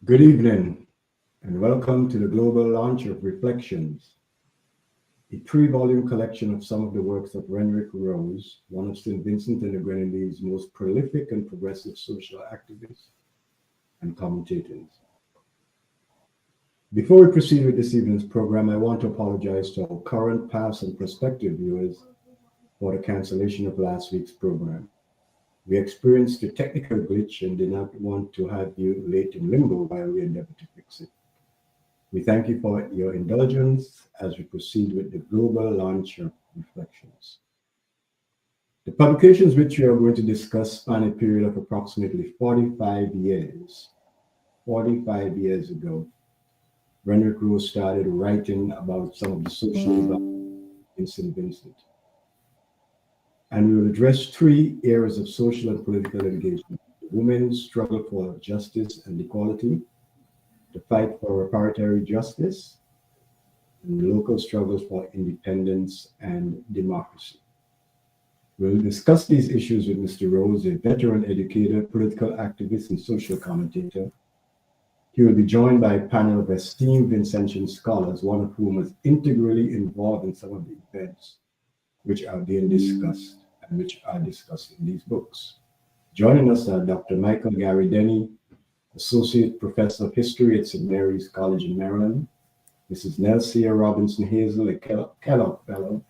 Good evening, and welcome to the global launch of Reflections, a three-volume collection of some of the works of Renwick Rose, one of St. Vincent and the Grenadines' most prolific and progressive social activists and commentators. Before we proceed with this evening's program, I want to apologize to our current, past, and prospective viewers for the cancellation of last week's program. We experienced a technical glitch and did not want to have you late in limbo while we endeavor to fix it. We thank you for your indulgence as we proceed with the global launch of Reflections. The publications which we are going to discuss span a period of approximately 45 years. 45 years ago, Renwick Rose started writing about some of the social events in St. Vincent. And we will address three areas of social and political engagement: the women's struggle for justice and equality, the fight for reparatory justice, and the local struggles for independence and democracy. We'll discuss these issues with Mr. Rose, a veteran educator, political activist, and social commentator. He will be joined by a panel of esteemed Vincentian scholars, one of whom was integrally involved in some of the events which are being discussed and which are discussed in these books. Joining us are Dr. Michael Garrey Dennie, Associate Professor of History at St. Mary's College in Maryland, Mrs. Nelcia Robinson-Hazell, a Kellogg Fellow.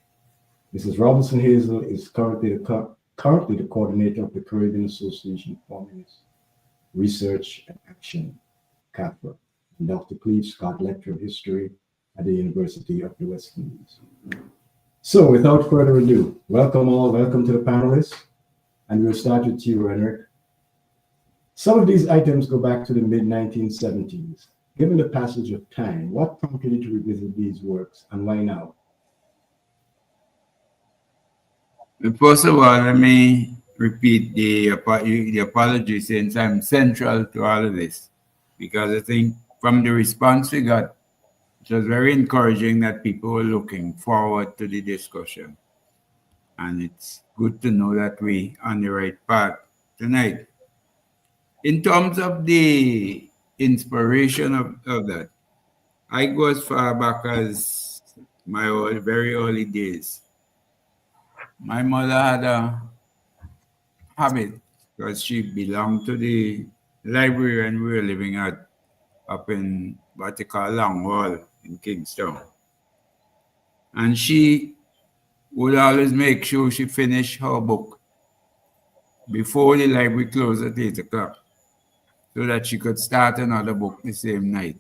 Mrs. Robinson-Hazell is currently the coordinator of the Caribbean Association for Feminist Research and Action, CAFRA, and Dr. Cleve Scott, Lecturer of History at the University of the West Indies. So without further ado, welcome to the panelists, and we'll start with you, Renwick. Some of these items go back to the mid-1970s. Given the passage of time, what prompted you to revisit these works, and why now? First of all, let me repeat the apology, since I'm central to all of this, because I think from the response we got, it was very encouraging that people were looking forward to the discussion. And it's good to know that we're on the right path tonight. In terms of the inspiration of that, I go as far back as my very early days. My mother had a habit, because she belonged to the library when we were living up in what they call Long Hall in Kingston. And she would always make sure she finished her book before the library closed at 8 o'clock, so that she could start another book the same night.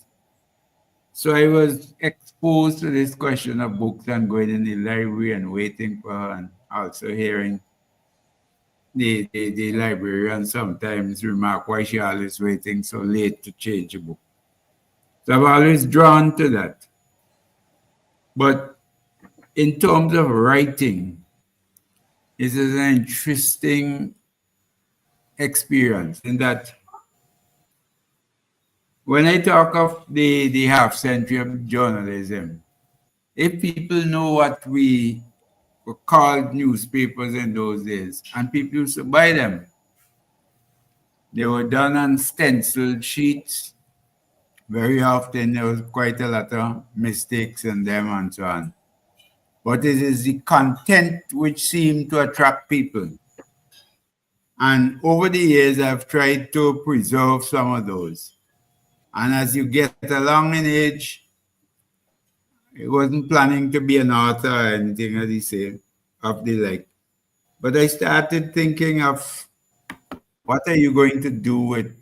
So I was exposed to this question of books and going in the library and waiting for her, and also hearing the librarian sometimes remark why she always waiting so late to change a book. So I've always drawn to that. But in terms of writing, this is an interesting experience in that when I talk of the half century of journalism, if people know what we were called newspapers in those days, and people used to buy them, they were done on stenciled sheets. Very often there was quite a lot of mistakes in them and so on. But it is the content which seemed to attract people. And over the years, I've tried to preserve some of those. And as you get along in age, I wasn't planning to be an author or anything of the like. But I started thinking of what are you going to do with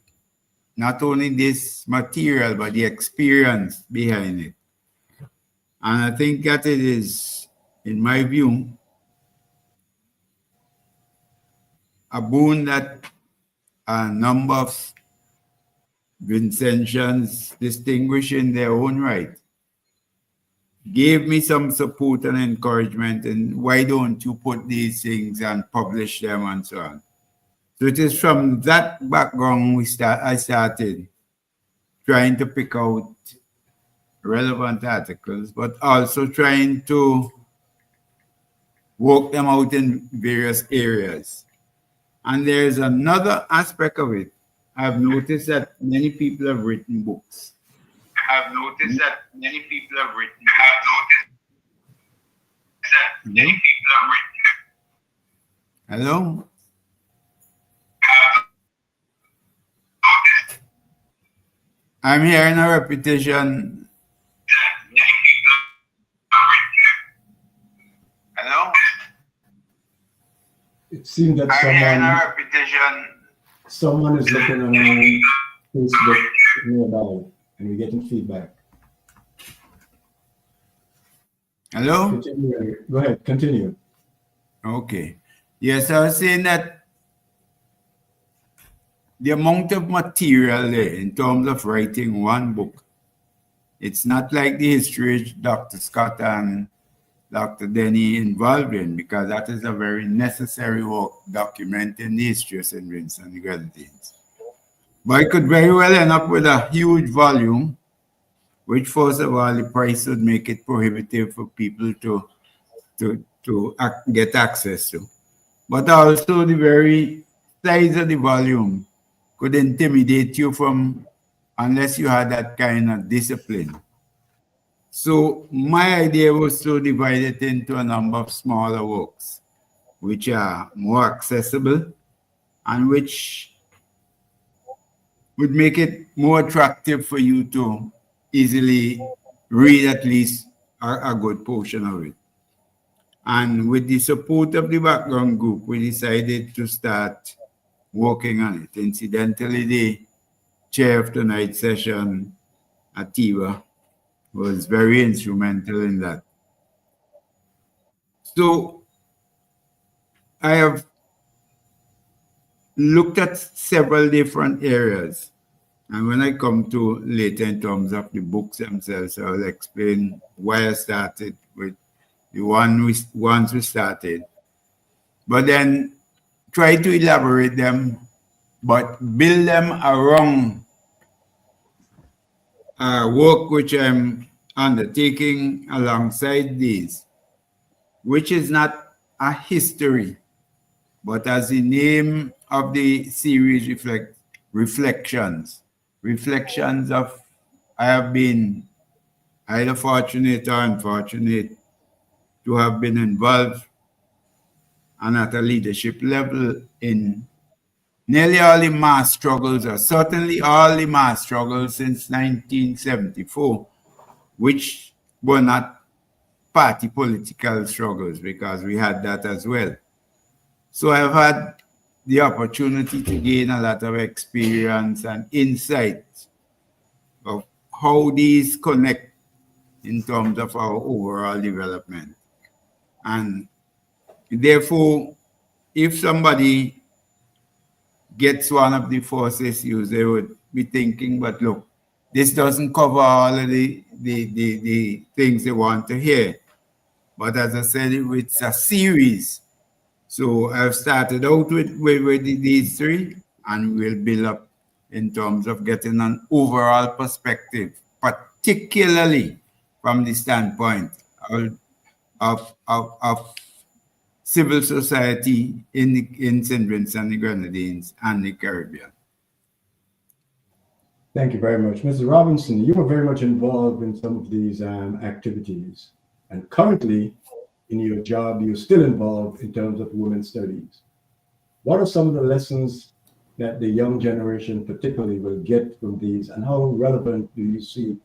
not only this material, but the experience behind it. And I think that it is, in my view, a boon that a number of Vincentians, distinguished in their own right, gave me some support and encouragement, and why don't you put these things and publish them and so on. So it is from that background I started trying to pick out relevant articles, but also trying to work them out in various areas. And there's another aspect of it, I've noticed that many people have written books. I've noticed that many people have written. Hello? I'm hearing a repetition. Hello? It seems that someone is looking on Facebook nearby, and we're getting feedback. Hello? Continue. Go ahead, continue. Okay. Yes, I was saying that the amount of material there in terms of writing one book, it's not like the history Dr. Scott and Dr. Dennie involved in, because that is a very necessary work documenting the history of St. Vincent and the Grenadines. But I could very well end up with a huge volume, which first of all, the price would make it prohibitive for people to get access to. But also the very size of the volume could intimidate you unless you had that kind of discipline. So my idea was to divide it into a number of smaller works, which are more accessible and which would make it more attractive for you to easily read at least a good portion of it. And with the support of the background group, we decided to start working on it. Incidentally, the chair of tonight's session, Atiba, was very instrumental in that. So I have looked at several different areas. And when I come to later in terms of the books themselves, I will explain why I started with the ones we started. But then try to elaborate them, but build them around work which I'm undertaking alongside these, which is not a history, but as the name of the series reflections of, I have been either fortunate or unfortunate to have been involved and at a leadership level in nearly all the mass struggles, or certainly all the mass struggles since 1974, which were not party political struggles, because we had that as well. So I've had the opportunity to gain a lot of experience and insight of how these connect in terms of our overall development. And therefore, if somebody gets one of the forces used, they would be thinking, but look, this doesn't cover all of the things they want to hear. But as I said, it's a series. So I've started out with these three, and we'll build up in terms of getting an overall perspective, particularly from the standpoint of civil society in St. Vincent and the Grenadines and the Caribbean. Thank you very much. Mr. Robinson, you were very much involved in some of these activities, and currently in your job, you're still involved in terms of women's studies. What are some of the lessons that the young generation particularly will get from these, and how relevant do you see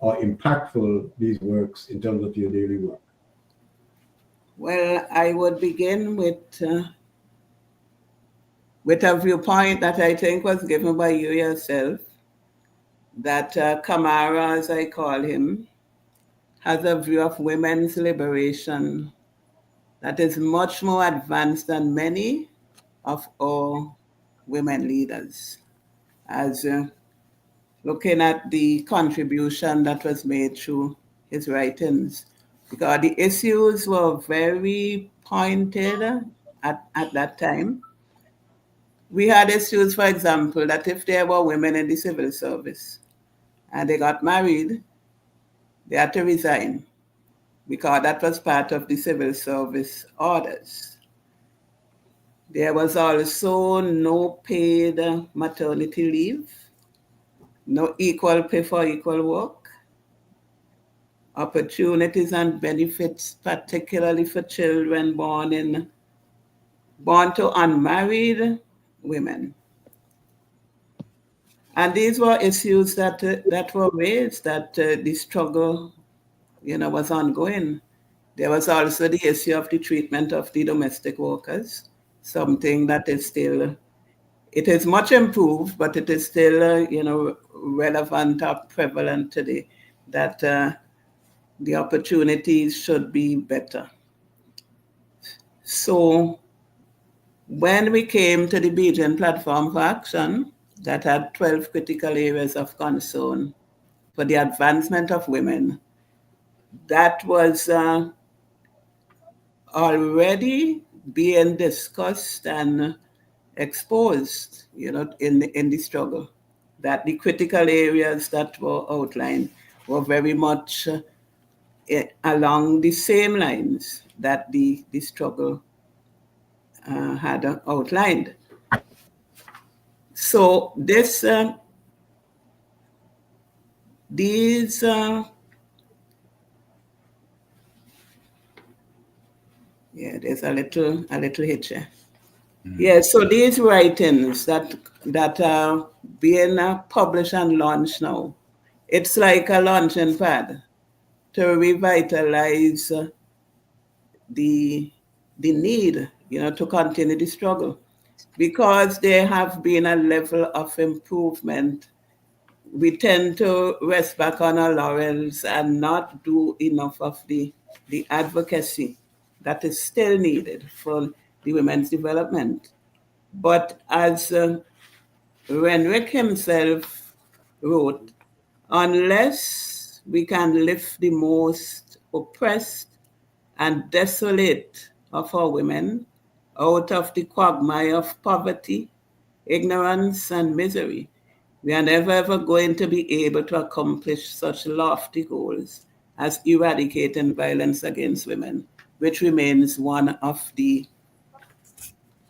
or impactful these works in terms of your daily work? Well, I would begin with a viewpoint that I think was given by you yourself, that Kamara, as I call him, has a view of women's liberation that is much more advanced than many of our women leaders. As looking at the contribution that was made through his writings, because the issues were very pointed at that time. We had issues, for example, that if there were women in the civil service and they got married, they had to resign, because that was part of the civil service orders. There was also no paid maternity leave, no equal pay for equal work, opportunities and benefits, particularly for children born to unmarried women. And these were issues that were raised, that the struggle, was ongoing. There was also the issue of the treatment of the domestic workers, something that is still, it is much improved, but it is still, relevant or prevalent today, that the opportunities should be better. So when we came to the Beijing Platform for Action, that had 12 critical areas of concern for the advancement of women, that was already being discussed and exposed, in the struggle. That the critical areas that were outlined were very much along the same lines that the struggle had outlined. So this, these, there's a little hitch here. Yeah, so these writings that are being published and launched now, it's like a launching pad to revitalize the need, to continue the struggle, because there have been a level of improvement. We tend to rest back on our laurels and not do enough of the advocacy that is still needed for the women's development. But as Renwick himself wrote, unless we can lift the most oppressed and desolate of our women out of the quagmire of poverty, ignorance, and misery, we are never ever going to be able to accomplish such lofty goals as eradicating violence against women, which remains one of the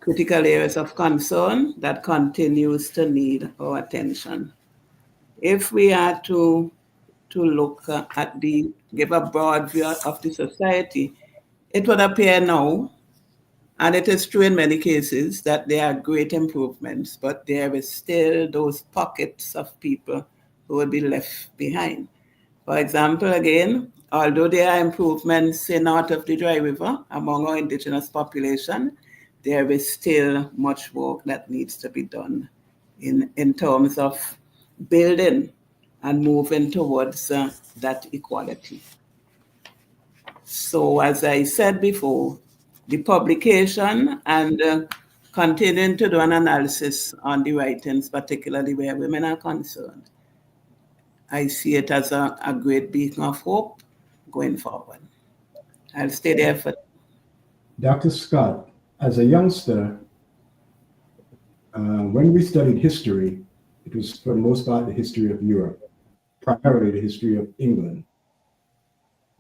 critical areas of concern that continues to need our attention. If we are to look at give a broad view of the society, it would appear now, and it is true in many cases, that there are great improvements, but there is still those pockets of people who will be left behind. For example, again, although there are improvements in North of the Dry River among our indigenous population, there is still much work that needs to be done in terms of building and moving towards that equality. So as I said before, the publication and continuing to do an analysis on the writings, particularly where women are concerned, I see it as a great beacon of hope going forward. I'll stay there for. Dr. Scott, as a youngster, when we studied history, it was for the most part the history of Europe, primarily the history of England.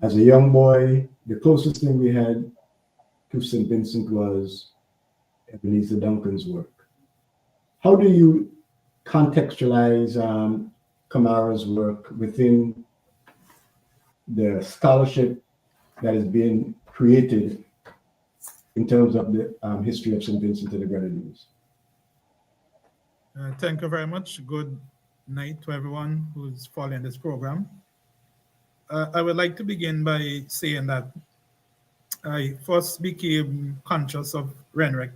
As a young boy, the closest thing we had to St. Vincent was Ebenezer Duncan's work. How do you contextualize Kamara's work within the scholarship that is being created in terms of the history of St. Vincent and the Grenadines? Thank you very much. Good night to everyone who's following this program. I would like to begin by saying that I first became conscious of Renwick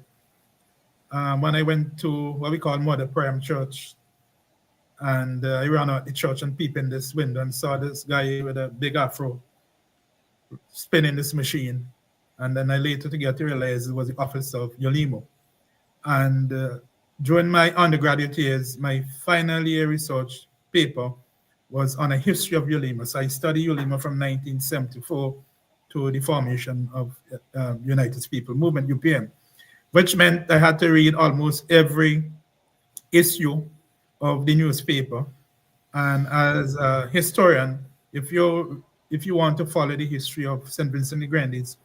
when I went to what we call Mother Priam Church. And I ran out the church and peeped in this window and saw this guy with a big afro spinning this machine. And then I later to get to realize it was the office of Yolimo. And during my undergraduate years, my final year research paper was on a history of Yolimo. So I studied Yolimo from 1974 to the formation of United People Movement, UPM, which meant I had to read almost every issue of the newspaper. And as a historian, if you want to follow the history of St. Vincent and the Grenadines,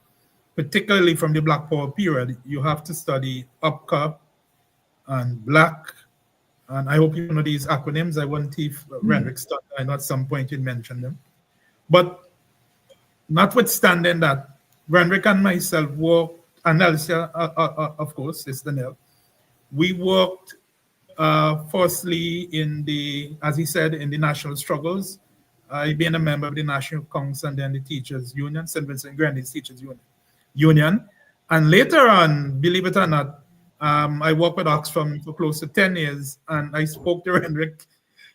particularly from the Black Power period, you have to study UPCA and Black, and I hope you know these acronyms. I wonder if Renwick studied, I know at some point you mentioned them. But notwithstanding that, Renwick and myself worked, and Nelcia, of course, Sister Nell, we worked firstly in the, as he said, in the national struggles. Being a member of the National Council and then the Teachers Union, St. Vincent Grendy's Teachers Union. And later on, believe it or not, I worked with Oxfam for close to 10 years, and I spoke to Renwick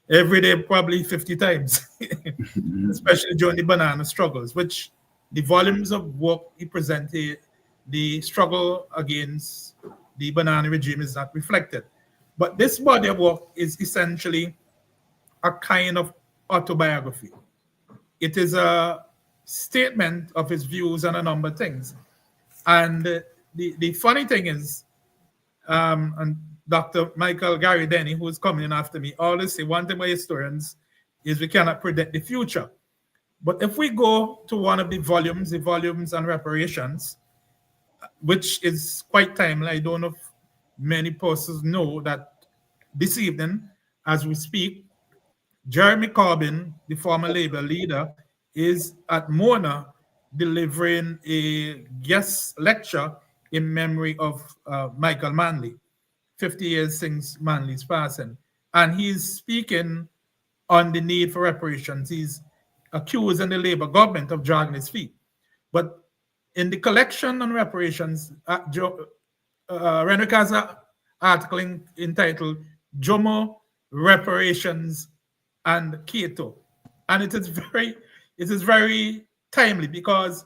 every day, probably 50 times, especially during the banana struggles, which the volumes of work he presented, the struggle against the banana regime is not reflected. But this body of work is essentially a kind of autobiography. It is a statement of his views on a number of things. And the funny thing is, and Dr. Michael Garrey Dennie, who is coming in after me, always say one thing about historians is we cannot predict the future. But if we go to one of the volumes on reparations, which is quite timely, I don't know if many persons know that this evening, as we speak, Jeremy Corbyn, the former Labour leader, is at Mona delivering a guest lecture in memory of Michael Manley, 50 years since Manley's passing. And he's speaking on the need for reparations. He's accusing the Labour government of dragging his feet. But in the collection on reparations, Renwick has an article entitled Jomo, Reparations, and Cato. And it is very timely because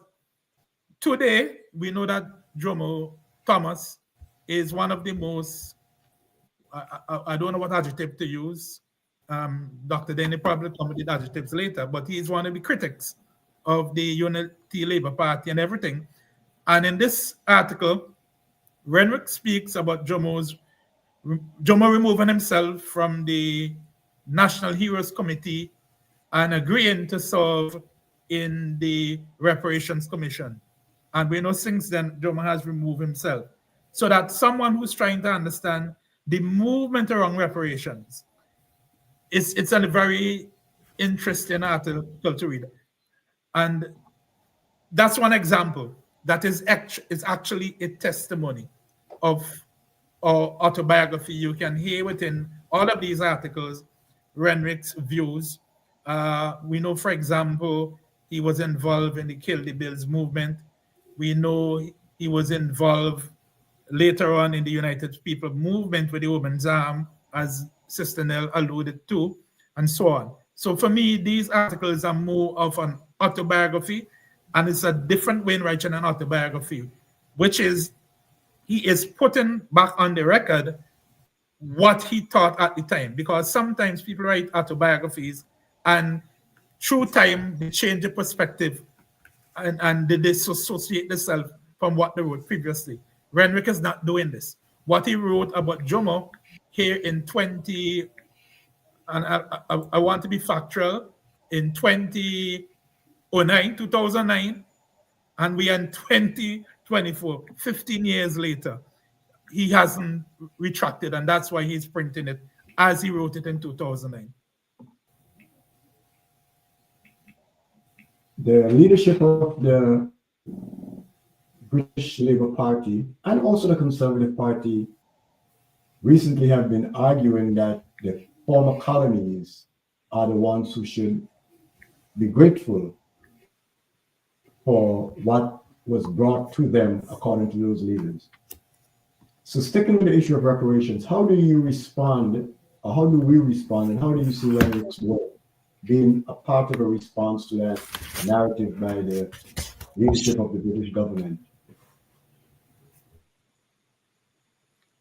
today we know that Jomo Thomas is one of the most, I don't know what adjective to use. Dr. Dennie probably come with the adjectives later, but he is one of the critics of the Unity Labour Party and everything. And in this article, Renwick speaks about Jomo removing himself from the National Heroes Committee and agreeing to serve in the Reparations Commission. And we know since then, Jomo has removed himself. So that someone who's trying to understand the movement around reparations, it's a very interesting article to read. And that's one example that is actually a testimony of our autobiography. You can hear within all of these articles Renwick's views. We know, for example, he was involved in the Kill the Bills movement. We know he was involved later on in the United People movement with the Women's Arm, as Sister Nell alluded to, and so on. So for me, these articles are more of an autobiography, and it's a different way in writing an autobiography, which is he is putting back on the record what he thought at the time, because sometimes people write autobiographies and through time they change the perspective and they disassociate themselves from what they wrote previously. Renwick is not doing this. What he wrote about Jomo here in 20, and I want to be factual, in 2009, and we are in 2024, 15 years later. He hasn't retracted, and that's why he's printing it as he wrote it in 2009. The leadership of the British Labour Party and also the Conservative Party recently have been arguing that the former colonies are the ones who should be grateful for what was brought to them according to those leaders. So sticking with the issue of reparations, how do you respond, or how do we respond, and how do you see Renwick's work being a part of a response to that narrative by the leadership of the British government?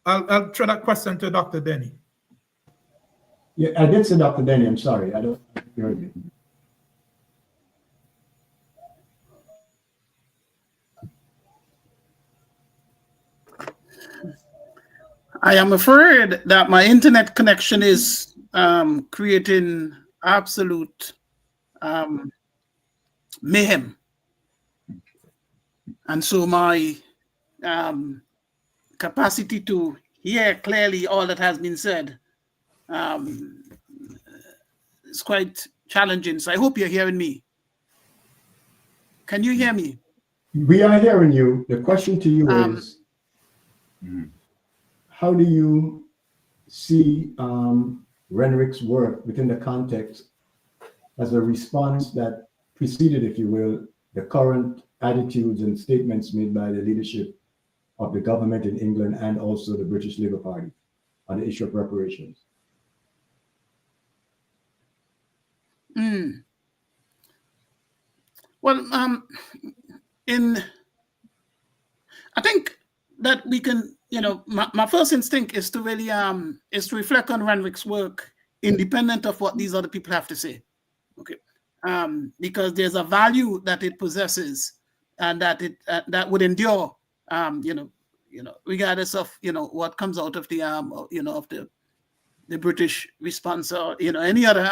I'll throw that question to Dr. Dennie. Yeah, I did say Dr. Dennie, I'm sorry, I don't hear you. I am afraid that my internet connection is creating absolute mayhem. And so my capacity to hear clearly all that has been said is quite challenging. So I hope you're hearing me. Can you hear me? We are hearing you. The question to you is, how do you see Renwick's work within the context as a response that preceded, if you will, the current attitudes and statements made by the leadership of the government in England and also the British Labour Party on the issue of reparations? Well, I think that we can, my first instinct is to really is to reflect on Renwick's work independent of what these other people have to say. Okay. Because there's a value that it possesses and that it that would endure, regardless of what comes out of the of the British response or any other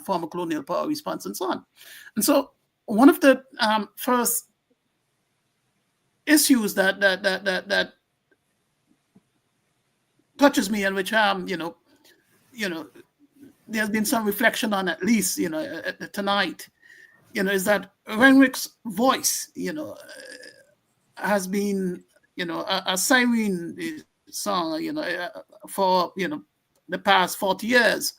former colonial power response and so on. And so one of the first issues that touches me and which there's been some reflection on, at least tonight, is that Renwick's voice has been a siren song for the past 40 years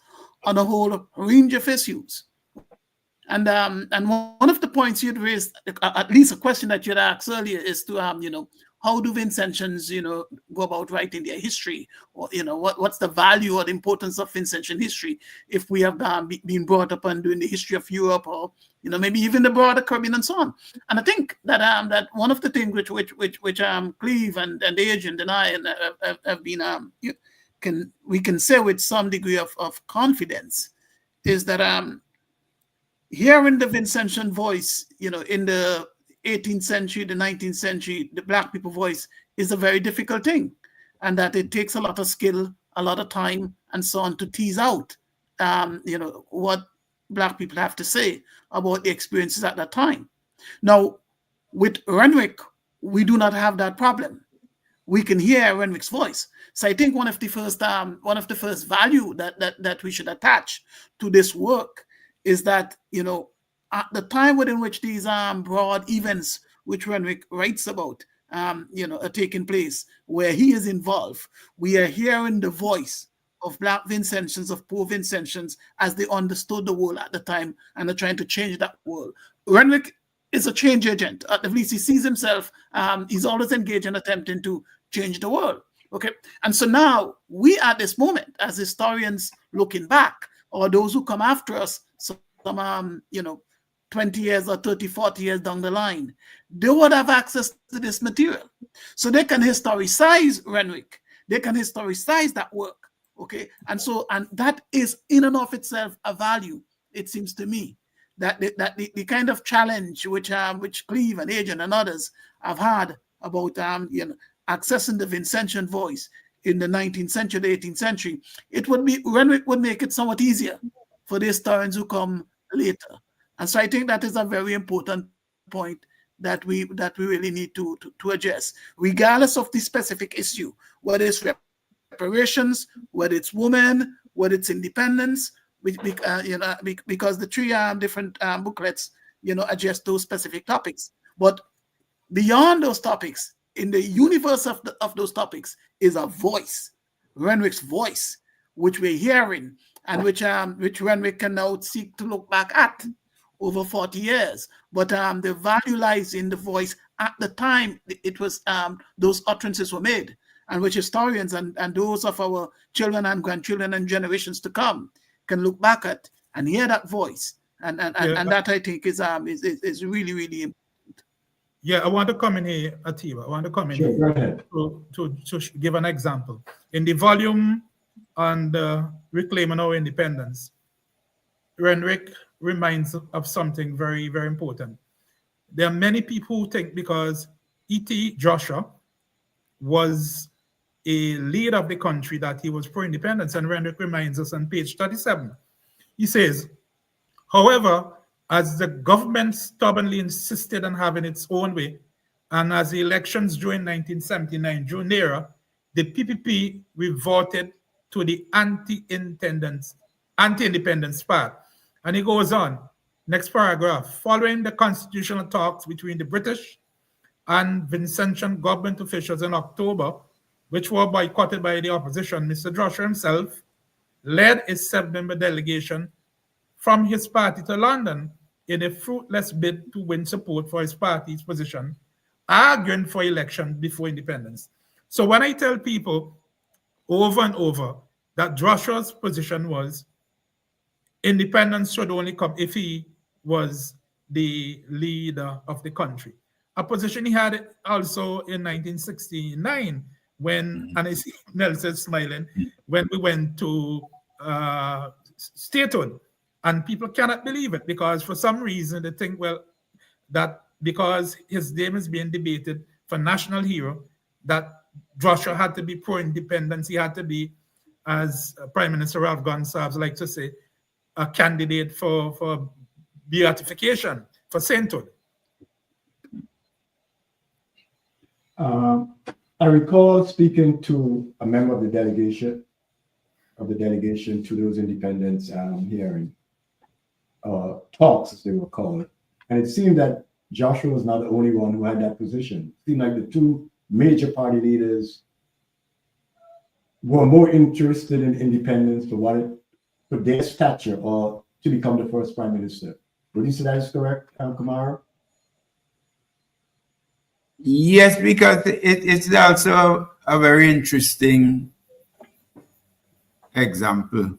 on a whole range of issues. And one of the points you'd raised, at least a question that you'd asked earlier, is to how do Vincentians go about writing their history, or what's the value or the importance of Vincentian history if we have been brought up on doing the history of Europe, or maybe even the broader Caribbean and so on. And I think that that one of the things which Cleve and Agent and I have been we can say with some degree of confidence is that hearing the Vincentian voice, in the 18th century, the 19th century, the Black people voice is a very difficult thing, and that it takes a lot of skill, a lot of time, and so on to tease out, what Black people have to say about the experiences at that time. Now, with Renwick, we do not have that problem. We can hear Renwick's voice. So I think one of the first value that we should attach to this work is that at the time within which these broad events which Renwick writes about are taking place, where he is involved, we are hearing the voice of Black Vincentians, of poor Vincentians, as they understood the world at the time and are trying to change that world. Renwick is a change agent. At least he sees himself, he's always engaged in attempting to change the world. Okay, and so now we at this moment, as historians looking back, or those who come after us, some 20 years or 30, 40 years down the line, they would have access to this material. So they can historicize Renwick. They can historicize that work. Okay. And that is in and of itself a value, it seems to me, that the kind of challenge which Cleve and Agent and others have had about accessing the Vincentian voice in the 19th century, the 18th century, Renwick would make it somewhat easier for the historians who come later. And so I think that is a very important point that we really need to address, regardless of the specific issue, whether it's reparations, whether it's women, whether it's independence, because the three different booklets address those specific topics. But beyond those topics, in the universe of those topics, is a voice, Renwick's voice, which we're hearing, and which Renwick can now seek to look back at over 40 years. But the value lies in the voice at the time it was those utterances were made, and which historians and those of our children and grandchildren and generations to come can look back at and hear that voice. And that, I think, is really, really important. Yeah, I want to come in here, Atiba. I want to come in Sure, here go ahead. to give an example. In the volume on Reclaiming Our Independence, Renwick reminds of something very, very important. There are many people who think because E.T. Joshua was a leader of the country that he was pro-independence, and Renwick reminds us on page 37. He says, however, as the government stubbornly insisted on having its own way, And as the elections during 1979 drew nearer, the PPP reverted to the anti-independence part. And he goes on, next paragraph, following the constitutional talks between the British and Vincentian government officials in October, which were boycotted by the opposition, Mr. Joshua himself led a 7-member delegation from his party to London in a fruitless bid to win support for his party's position, arguing for election before independence. So when I tell people over and over that Joshua's position was independence should only come if he was the leader of the country, a position he had also in 1969 when, and I see Nelcia smiling, when we went to statehood. And people cannot believe it because for some reason they think, well, that because his name is being debated for national hero, that Joshua had to be pro-independence. He had to be, as Prime Minister Ralph Gonsalves likes to say, a candidate for beatification, for sainthood. I recall speaking to a member of the delegation to those independence hearing talks, as they were called, and it seemed that Joshua was not the only one who had that position. It seemed like the two major party leaders were more interested in independence for their stature or to become the first prime minister. Would you say that is correct, Kamara? Yes, because it's also a very interesting example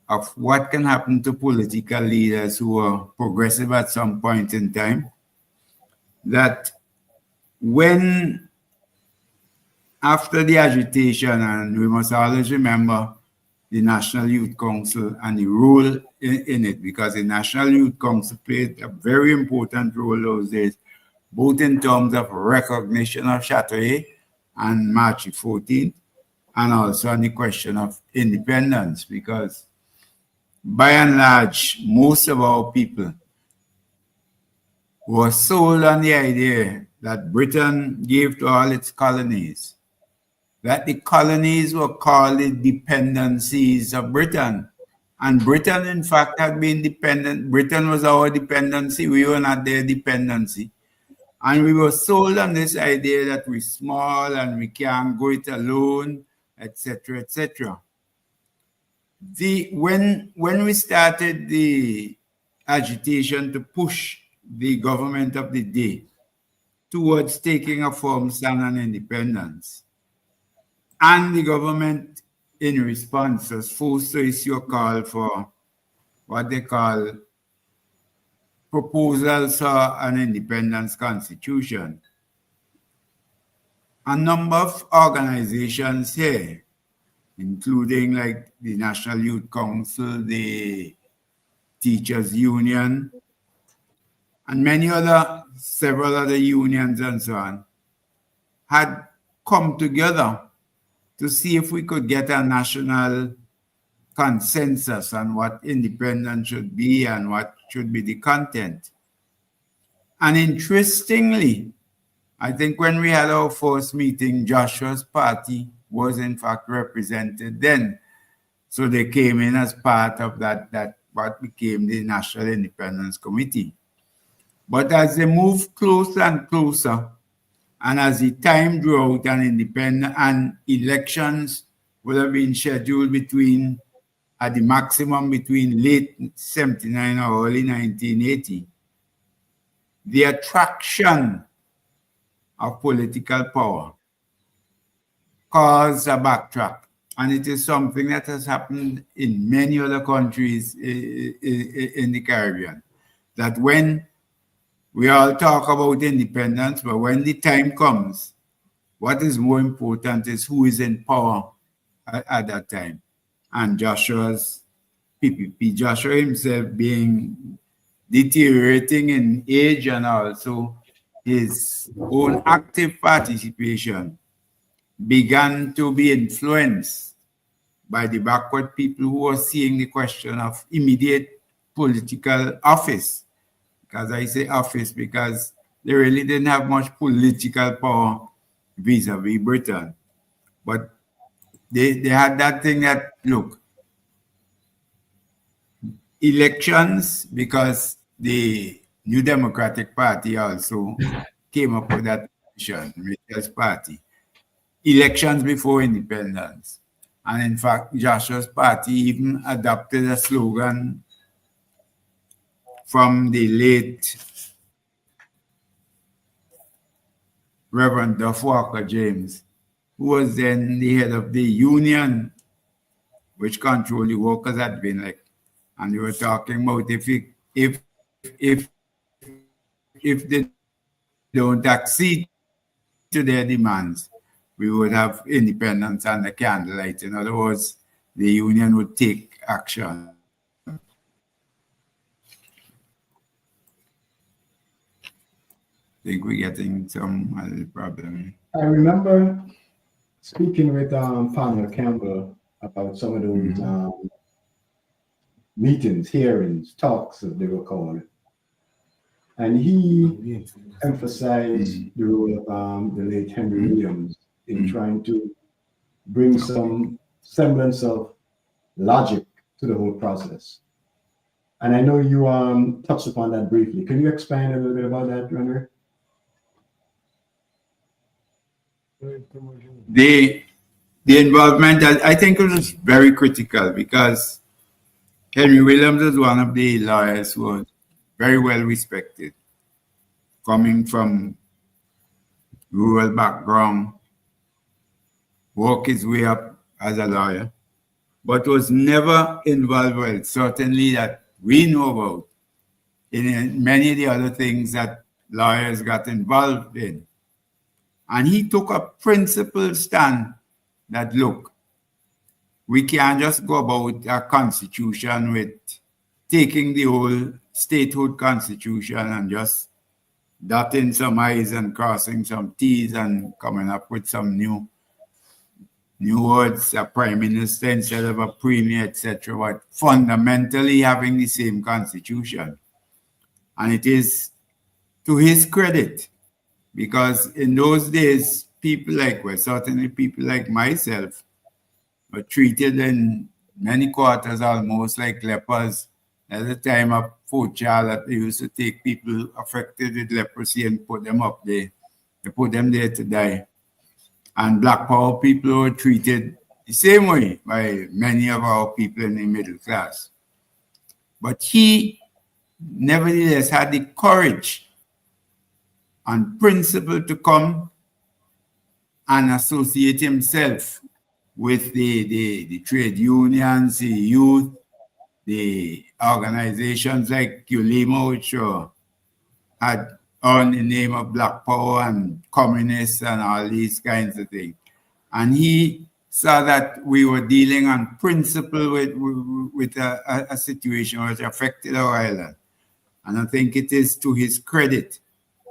of what can happen to political leaders who are progressive at some point in time. That when, after the agitation, and we must always remember the National Youth Council and the role in it, because the National Youth Council played a very important role those days, both in terms of recognition of Châteauguay and March 14th, and also on the question of independence, because by and large, most of our people were sold on the idea that Britain gave to all its colonies, that the colonies were called the dependencies of Britain. And Britain, in fact, had been dependent. Britain was our dependency. We were not their dependency. And we were sold on this idea that we're small and we can't go it alone, etc., etc. When we started the agitation to push the government of the day towards taking a firm stand on independence, and the government in response was forced to issue a call for what they call proposals for an independence constitution, a number of organizations here, including like the National Youth Council, the Teachers Union, and several other unions and so on, had come together to see if we could get a national consensus on what independence should be and what should be the content. And interestingly, I think when we had our first meeting, Joshua's party was in fact represented then. So they came in as part of that what became the National Independence Committee. But as they moved closer and closer, and as the time drew out and elections would have been scheduled at the maximum between late 79 or early 1980, the attraction of political power caused a backtrack. And it is something that has happened in many other countries in the Caribbean, that when we all talk about independence, but when the time comes, what is more important is who is in power at that time. And Joshua's PPP, Joshua himself being deteriorating in age, and also his own active participation began to be influenced by the backward people who were seeing the question of immediate political office. Because I say office because they really didn't have much political power vis-a-vis Britain. But they had that thing that, look, elections, because the New Democratic Party also came up with that vision, Mitchell's party. Elections before independence. And in fact, Joshua's party even adopted a slogan from the late Reverend Duff Walker James, who was then the head of the union which controlled the workers at Renwick. And they were talking about if they don't accede to their demands, we would have independence under candlelight. In other words, the union would take action. I think we're getting some problem. I remember speaking with Panel Campbell about some of those meetings, hearings, talks, as they were called. And he emphasized the role of the late Henry Williams in trying to bring some semblance of logic to the whole process. And I know you touched upon that briefly. Can you expand a little bit about that, Renwick? The involvement, I think it was very critical, because Henry Williams was one of the lawyers who was very well respected, coming from rural background, worked his way up as a lawyer, but was never involved with, certainly that we know about, in many of the other things that lawyers got involved in. And he took a principled stand that, look, we can't just go about a constitution with taking the whole statehood constitution and just dotting some I's and crossing some T's and coming up with some new words, a prime minister instead of a premier, etc., but fundamentally having the same constitution. And it is to his credit, because in those days, people like, well, certainly people like myself, were treated in many quarters almost like lepers. At the time of Fort Charlotte, they used to take people affected with leprosy and put them up there. They put them there to die. And Black Power people were treated the same way by many of our people in the middle class. But he nevertheless had the courage and principle to come and associate himself with the trade unions, the youth, the organizations like Ulimo, which had on the name of Black Power and communists and all these kinds of things. And he saw that we were dealing on principle with a situation which affected our island. And I think it is to his credit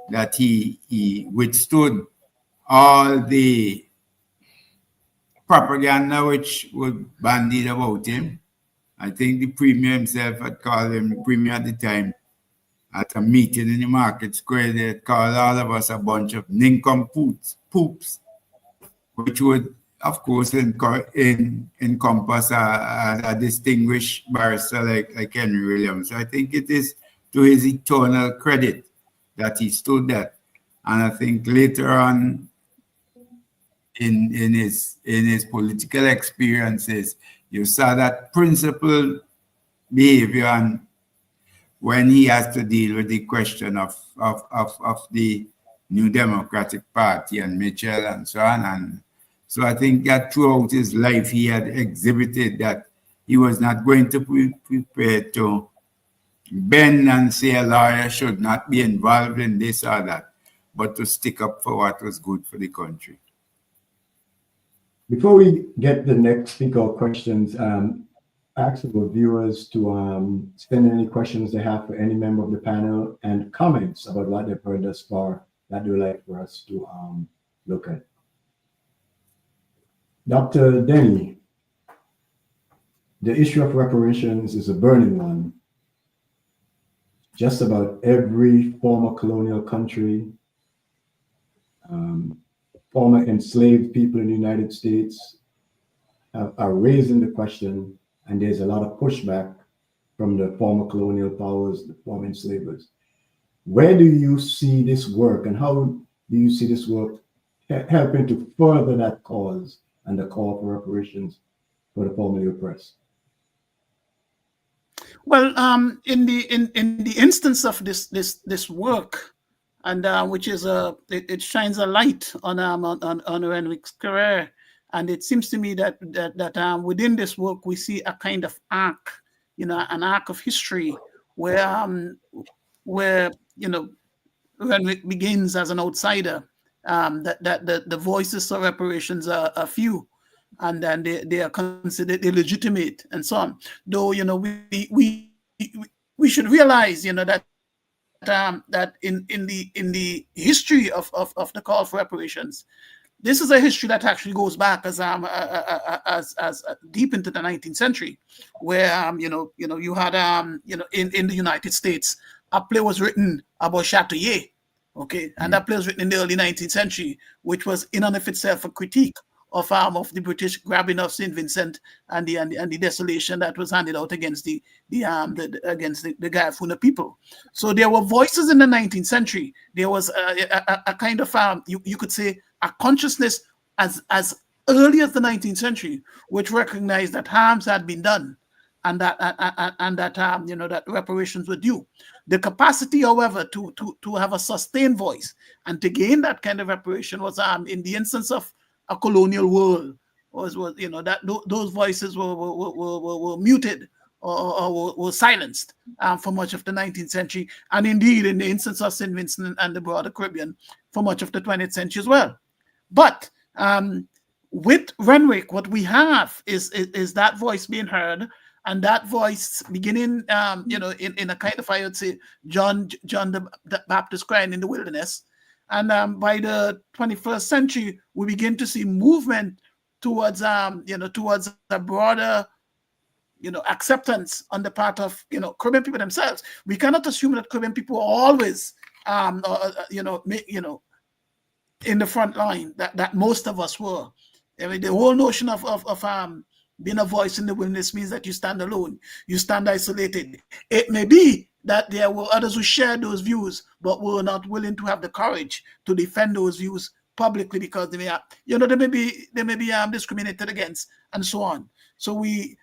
that he withstood all the propaganda which was bandied about him. I think the premier himself had called him, the premier at the time, at a meeting in the market square, they had called all of us a bunch of nincompoops, which would, of course, encompass a distinguished barrister like Henry Williams. So I think it is to his eternal credit that he stood that. And I think later on in his political experiences, you saw that principled behavior, and when he has to deal with the question of the New Democratic Party and Mitchell and so on. And so I think that throughout his life, he had exhibited that he was not going to be prepared to bend and say a lawyer should not be involved in this or that, but to stick up for what was good for the country. Before we get the next speaker questions, ask our viewers to send any questions they have for any member of the panel and comments about what they've heard thus far that they would like for us to look at. Dr. Dennie, the issue of reparations is a burning one. just about every former colonial country, former enslaved people in the United States are raising the question, and there's a lot of pushback from the former colonial powers, the former enslavers. Where do you see this work, and how do you see this work helping to further that cause and the call for reparations for the formerly oppressed? Well, in the instance of this work, and which is it shines a light on Renwick's career, and it seems to me that within this work we see a kind of arc, an arc of history where Renwick begins as an outsider, that the voices of reparations are few, and then they are considered illegitimate and so on. Though we should realize that in the history of the call for reparations, this is a history that actually goes back as deep into the 19th century, where you had in the United States a play was written about Chatelier, okay, and that play was written in the early 19th century, which was in and of itself a critique of the British grabbing of St. Vincent and the desolation that was handed out against the Garifuna people. So there were voices in the 19th century. There was a kind of you could say a consciousness as early as the 19th century, which recognized that harms had been done, and that reparations were due. The capacity, however, to have a sustained voice and to gain that kind of reparation was in the instance of a colonial world was that those voices were muted or were silenced for much of the 19th century, and indeed in the instance of St. Vincent and the broader Caribbean for much of the 20th century as well. But with Renwick, what we have is that voice being heard, and that voice beginning, in a kind of, I would say, John the Baptist crying in the wilderness. And by the 21st century, we begin to see movement towards a broader, acceptance on the part of, Caribbean people themselves. We cannot assume that Caribbean people are always, in the front line that most of us were. I mean, the whole notion of being a voice in the wilderness means that you stand alone, you stand isolated. It may be that there were others who shared those views, but were not willing to have the courage to defend those views publicly because they may be discriminated against and so on. So we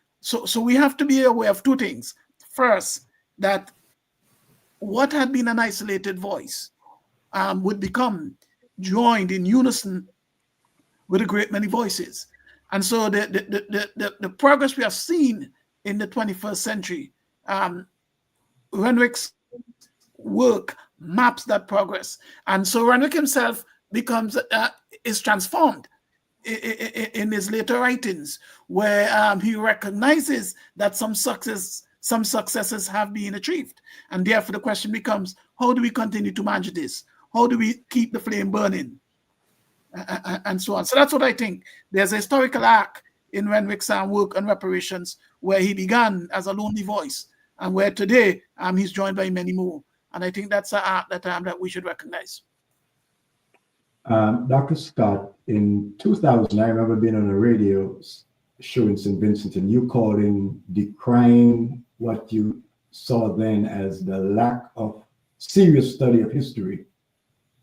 have to be aware of two things. First, that what had been an isolated voice would become joined in unison with a great many voices. And so the progress we have seen in the 21st century, Renwick's work maps that progress. And so Renwick himself is transformed in his later writings, where he recognizes that some successes have been achieved. And therefore the question becomes, how do we continue to manage this? How do we keep the flame burning? And so on. So that's what I think. There's a historical arc in Renwick's work on reparations, where he began as a lonely voice, and where today he's joined by many more. And I think that's an arc that we should recognize. Dr. Scott, in 2000, I remember being on a radio show in St. Vincent, and you called in decrying what you saw then as the lack of serious study of history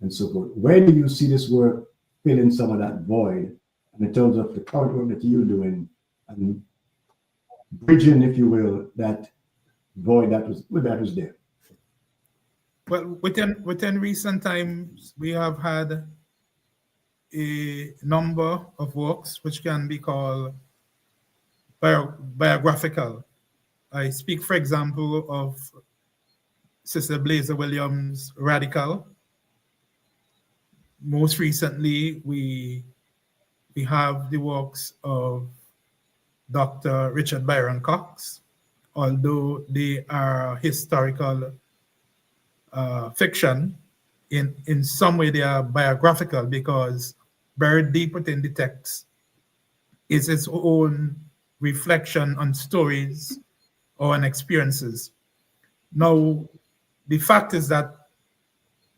and so forth. Where do you see this work fill in some of that void, and in terms of the current work that you're doing and bridging, if you will, that void that was there? Well, within recent times, we have had a number of works which can be called biographical. I speak, for example, of Sister Blazer Williams' Radical. Most recently, we have the works of Dr. Richard Byron Cox, although they are historical fiction. In some way, they are biographical, because buried deep within the text is its own reflection on stories or on experiences. Now, the fact is that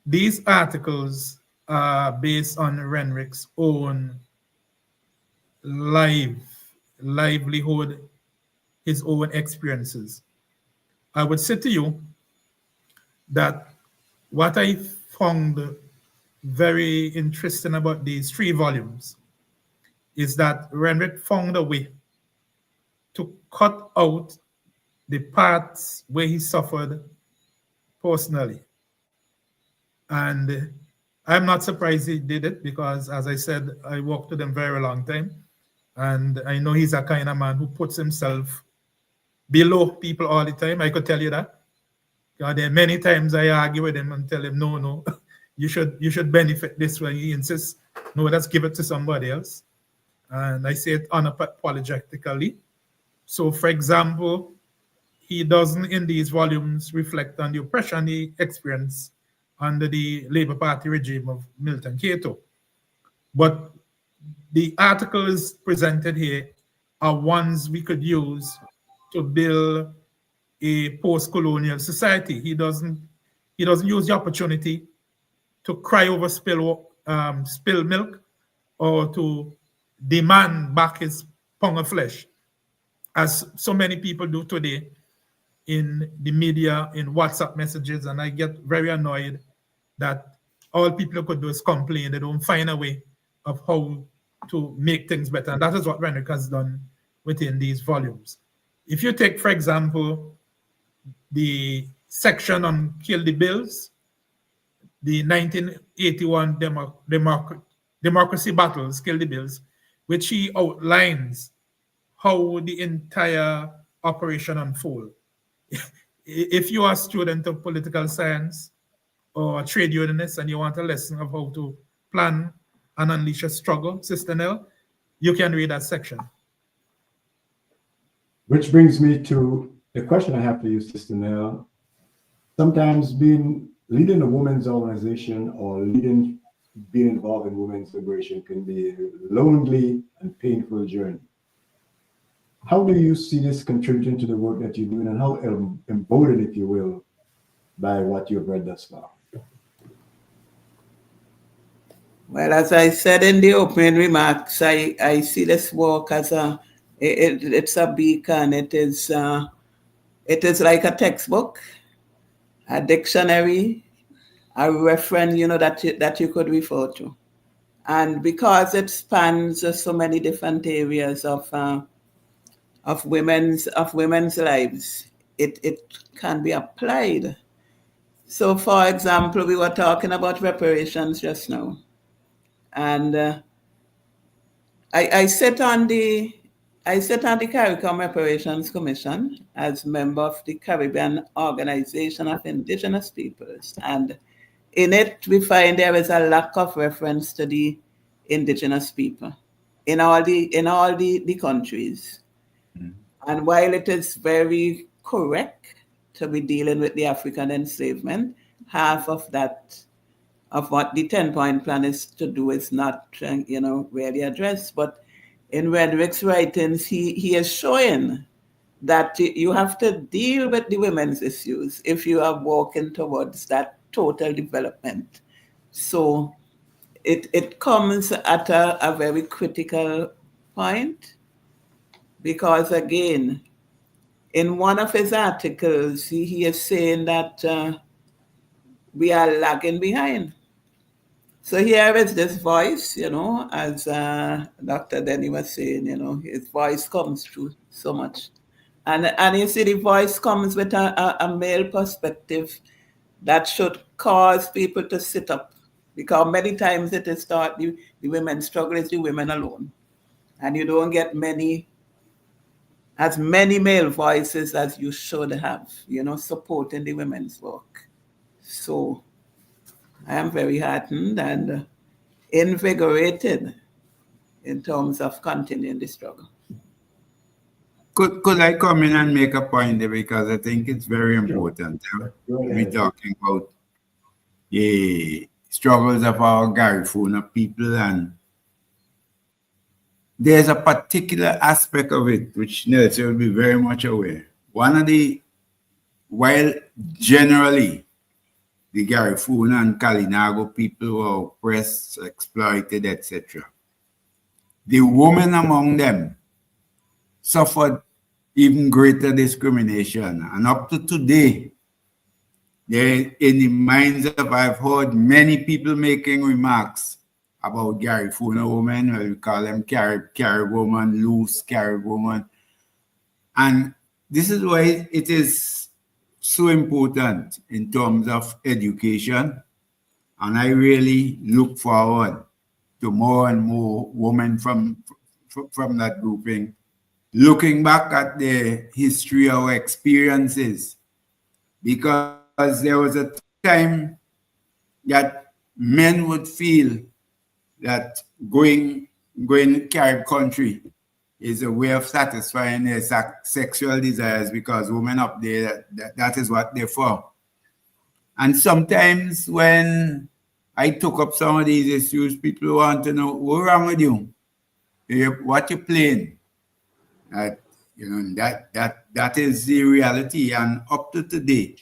these articles are based on Renwick's own livelihood, his own experiences. I would say to you that what I found very interesting about these 3 volumes is that Renwick found a way to cut out the parts where he suffered personally. And I'm not surprised he did it because, as I said, I worked with him very long time. And I know he's a kind of man who puts himself below people all the time. I could tell you that. There are many times I argue with him and tell him, no, you should benefit this way. He insists, no, let's give it to somebody else. And I say it unapologetically. So, for example, he doesn't in these volumes reflect on the oppression he experienced under the Labour Party regime of Milton Cato. But the articles presented here are ones we could use to build a post-colonial society. He doesn't use the opportunity to cry over spilled milk or to demand back his pound of flesh, as so many people do today in the media, in WhatsApp messages, and I get very annoyed that all people could do is complain. They don't find a way of how to make things better. And that is what Renwick has done within these volumes. If you take, for example, the section on Kill the Bills, the 1981 democracy battles, Kill the Bills, which he outlines how the entire operation unfolded. If you are a student of political science or a trade unionist and you want a lesson of how to plan and unleash a struggle, Sister Nell, you can read that section. Which brings me to the question I have for you, Sister Nell. Sometimes leading a women's organization or being involved in women's liberation can be a lonely and painful journey. How do you see this contributing to the work that you're doing, and how emboldened, if you will, by what you've read thus far? Well, as I said in the opening remarks, I see this work as it's a beacon. It is like a textbook, a dictionary, a reference, that you could refer to. And because it spans so many different areas of women's lives, it can be applied. So, for example, we were talking about reparations just now. And I sit on the CARICOM Reparations Commission as member of the Caribbean Organization of Indigenous Peoples, and in it we find there is a lack of reference to the indigenous people in all the countries. Mm. And while it is very correct to be dealing with the African enslavement, half of what the 10-point plan is to do is not, really addressed. But in Renwick's writings, he is showing that you have to deal with the women's issues if you are walking towards that total development. So it comes at a very critical point, because again, in one of his articles, he is saying that we are lagging behind. So here is this voice, as Dr. Dennie was saying, his voice comes through so much. And you see, the voice comes with a male perspective that should cause people to sit up, because many times it is thought the women's struggle is the women alone. And you don't get as many male voices as you should have, supporting the women's work. So I am very heartened and invigorated in terms of continuing the struggle. Could I come in and make a point there, because I think it's very important. We're talking about the struggles of our Garifuna people, and there's a particular aspect of it which Nelcia will be very much aware. While generally the Garifuna and Kalinago people were oppressed, exploited, etc. The women among them suffered even greater discrimination. And up to today, in the minds of, I've heard many people making remarks about Garifuna women, well, we call them Carib woman, loose Carib woman. And this is why it is so important in terms of education. And I really look forward to more and more women from that grouping, looking back at the history of experiences, because there was a time that men would feel that going Carib country is a way of satisfying their sexual desires, because women up there, that is what they're for. And sometimes when I took up some of these issues, people want to know, what's wrong with you? What you playing? That is the reality. And up to today,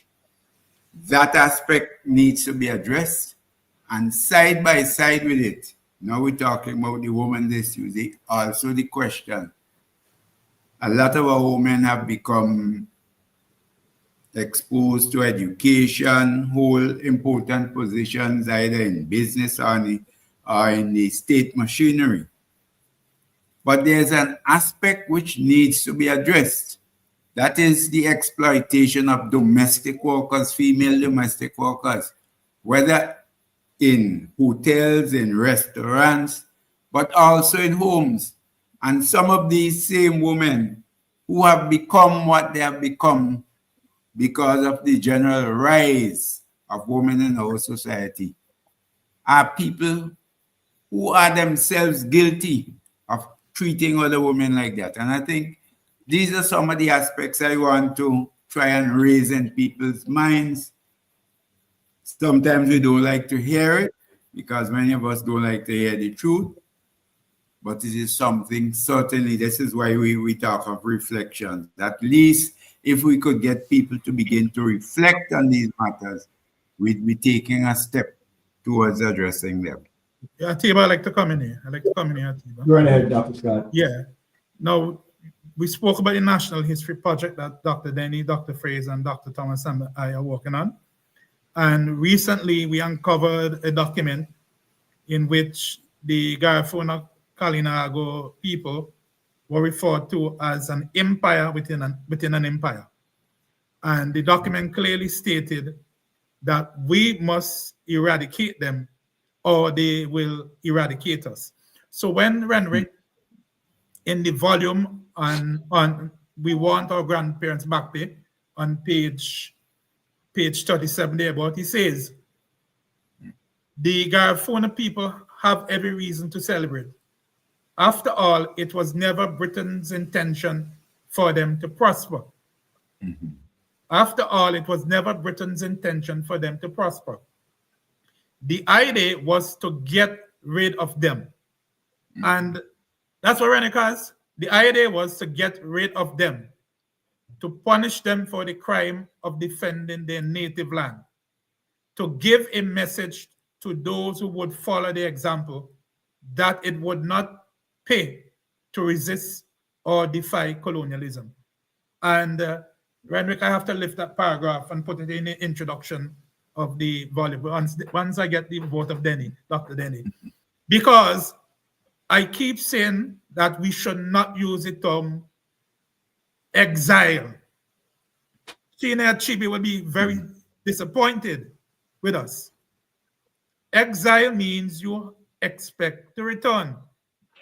that aspect needs to be addressed. And side by side with it, now we're talking about the women's issues, also the question. A lot of our women have become exposed to education, hold important positions either in business or in the state machinery. But there's an aspect which needs to be addressed. That is the exploitation of domestic workers, female domestic workers, whether in hotels, in restaurants, but also in homes. And some of these same women who have become what they have become because of the general rise of women in our society are people who are themselves guilty of treating other women like that. And I think these are some of the aspects I want to try and raise in people's minds. Sometimes we don't like to hear it because many of us don't like to hear the truth. But it is something, certainly, this is why we talk of reflection. At least if we could get people to begin to reflect on these matters, we'd be taking a step towards addressing them. Yeah, Atiba, I'd like to come in here. Atiba. Go right ahead, Dr. Scott. Yeah. Now, we spoke about the National History Project that Dr. Dennie, Dr. Fraser, and Dr. Thomas and I are working on. And recently, we uncovered a document in which the Garifuna Kalinago people were referred to as an empire within an empire. And the document clearly stated that we must eradicate them or they will eradicate us. So when Renwick, in the volume on We Want Our Grandparents Back Pay, on page 37 there about, he says, the Garifuna people have every reason to celebrate. After all, it was never Britain's intention for them to prosper. Mm-hmm. After all, it was never Britain's intention for them to prosper. The idea was to get rid of them. Mm-hmm. And that's what Renwick has. The idea was to get rid of them, to punish them for the crime of defending their native land, to give a message to those who would follow the example that it would not pay to resist or defy colonialism. And Renwick, I have to lift that paragraph and put it in the introduction of the volume once I get the vote of Dennie, Dr. Dennie. Because I keep saying that we should not use the term exile. Chine Chibi will be very disappointed with us. Exile means you expect to return.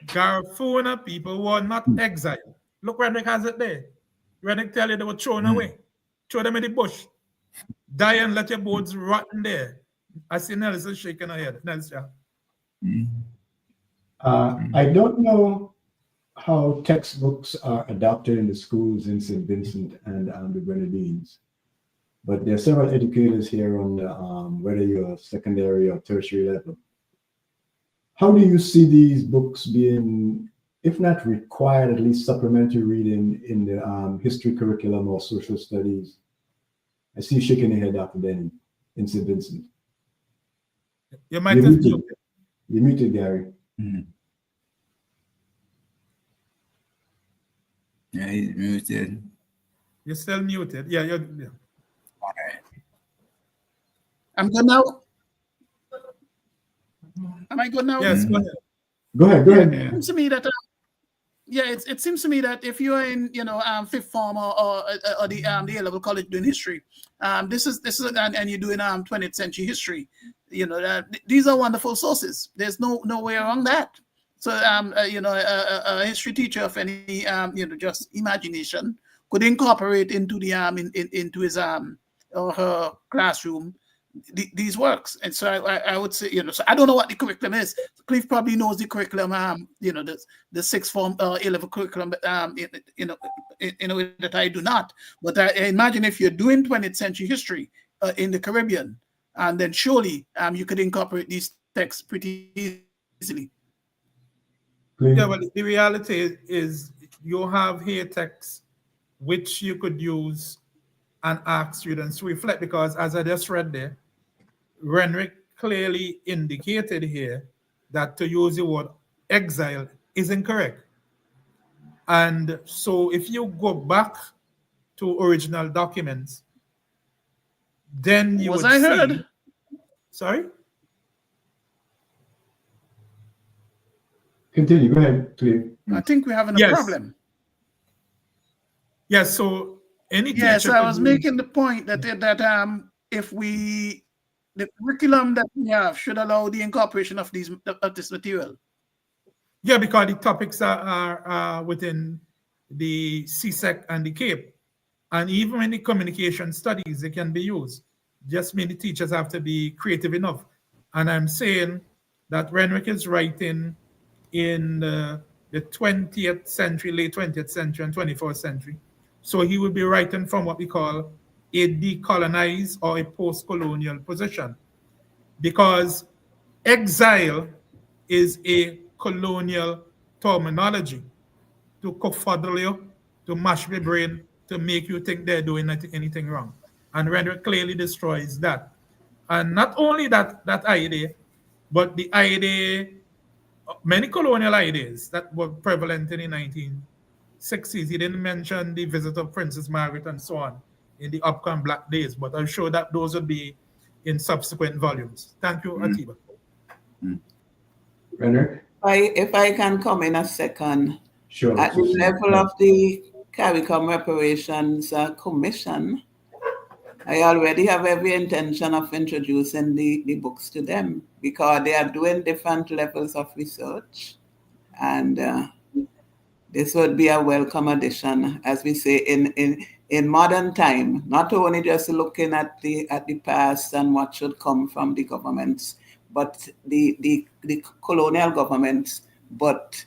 Garifuna people were not exiled. Look, Renwick has it there. Renwick tell you they were thrown away. Throw them in the bush. Die and let your bones rot in there. I see Nelcia shaking her head. Nelcia. I don't know how textbooks are adopted in the schools in St. Vincent and the Grenadines, but there are several educators here on the, whether you're secondary or tertiary level. How do you see these books being, if not required, at least supplementary reading in the history curriculum or social studies? I see you shaking your head, Dr. Dennie. in St. Vincent. You might have You're muted, Garrey. Yeah, he's muted. You're still muted. Yeah, yeah. All right. I'm good now. Am I good now? Yes, go ahead. Go ahead. It seems to me that it seems to me that if you're in fifth form or the A-level college doing history, this is and you're doing 20th century history, these are wonderful sources. There's no way around that. So a history teacher of any just imagination could incorporate into the into his or her classroom these works. And so I would say, so I don't know what the curriculum is. Cleve probably knows the curriculum, the sixth form A-level curriculum, in a way that I do not. But I imagine if you're doing 20th century history in the Caribbean, and then surely you could incorporate these texts pretty easily. Yeah, well, the reality is you have here texts which you could use and ask students to reflect, because as I just read there, Renwick clearly indicated here that to use the word exile is incorrect. And so if you go back to original documents, then you would see... Sorry? Continue. Go ahead, Cleve. I think we're having a problem. Yes, so any teacher... Yes, I was making the point that if the curriculum that we have should allow the incorporation of this material. Yeah, because the topics are within the CSEC and the CAPE. And even in the communication studies, they can be used. Just mean the teachers have to be creative enough. And I'm saying that Renwick is writing in the 20th century, late 20th century and 21st century. So he will be writing from what we call a decolonized or a post-colonial position, because exile is a colonial terminology to confuddle you, to mash your brain, to make you think they're doing anything wrong. And Renwick clearly destroys that. And not only that idea, but the idea, many colonial ideas that were prevalent in the 1960s. He didn't mention the visit of Princess Margaret and so on in the upcoming Black Days, but I'm sure that those would be in subsequent volumes. Thank you, Atiba. Renwick? If I can come in a second. Sure. At the level of the CARICOM Reparations Commission, I already have every intention of introducing the books to them, because they are doing different levels of research, and this would be a welcome addition, as we say, in modern time, not only just looking at the past and what should come from the governments, but the colonial governments, but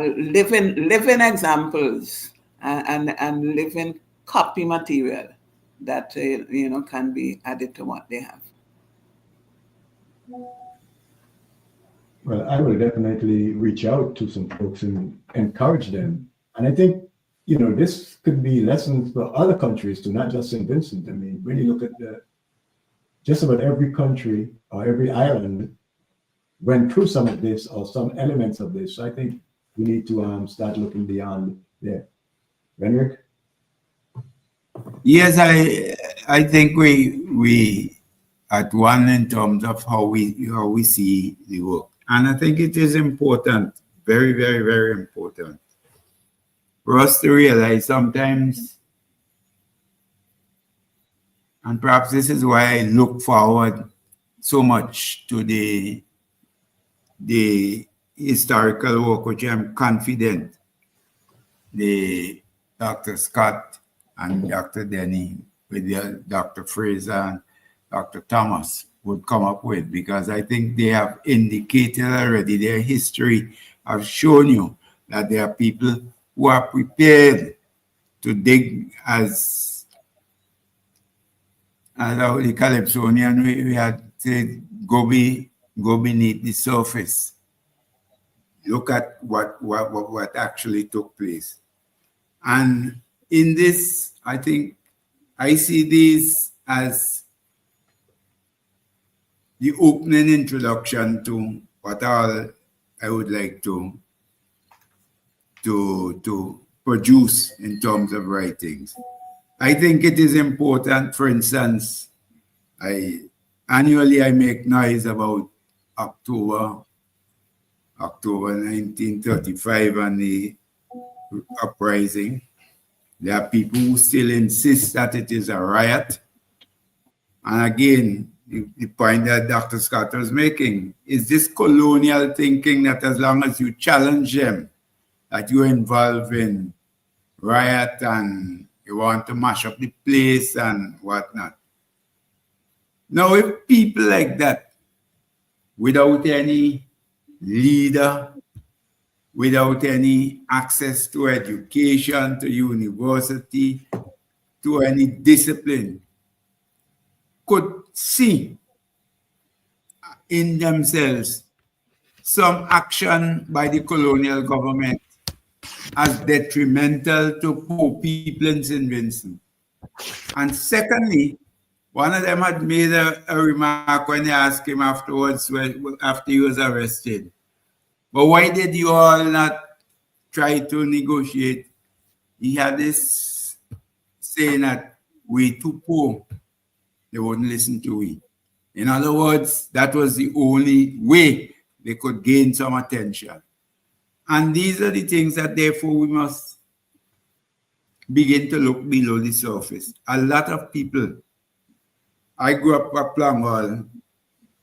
living examples and living copy material that can be added to what they have. Well, I will definitely reach out to some folks and encourage them. And I think, this could be lessons for other countries too, not just St. Vincent. I mean, when you look at just about every country or every island went through some of this or some elements of this. So I think we need to start looking beyond there. Renwick? Yes, I think we at one in terms of how we see the work. And I think it is important, very, very, very important, for us to realize sometimes, and perhaps this is why I look forward so much to the historical work, which I'm confident the Dr. Scott and Dr. Dennie with Dr. Fraser and Dr. Thomas would come up with, because I think they have indicated already, their history have shown you that there are people who are prepared to dig as our Calypsonian, we had said, go beneath the surface. Look at what actually took place. And in this, I think I see these as the opening introduction to what all I would like to produce in terms of writings. I think it is important, for instance, annually I make noise about October 1935 and the uprising. There are people who still insist that it is a riot. And again, the point that Dr. Scott was making is this colonial thinking that as long as you challenge them, that you're involved in riot and you want to mash up the place and whatnot. Now, if people like that, without any leader, without any access to education, to university, to any discipline, could see in themselves some action by the colonial government as detrimental to poor people in St. Vincent. And secondly, one of them had made a remark when they asked him afterwards, after he was arrested, but why did you all not try to negotiate? He had this saying that we too poor, they wouldn't listen to we. In other words, that was the only way they could gain some attention. And these are the things that therefore we must begin to look below the surface. A lot of people, I grew up at Plumwell,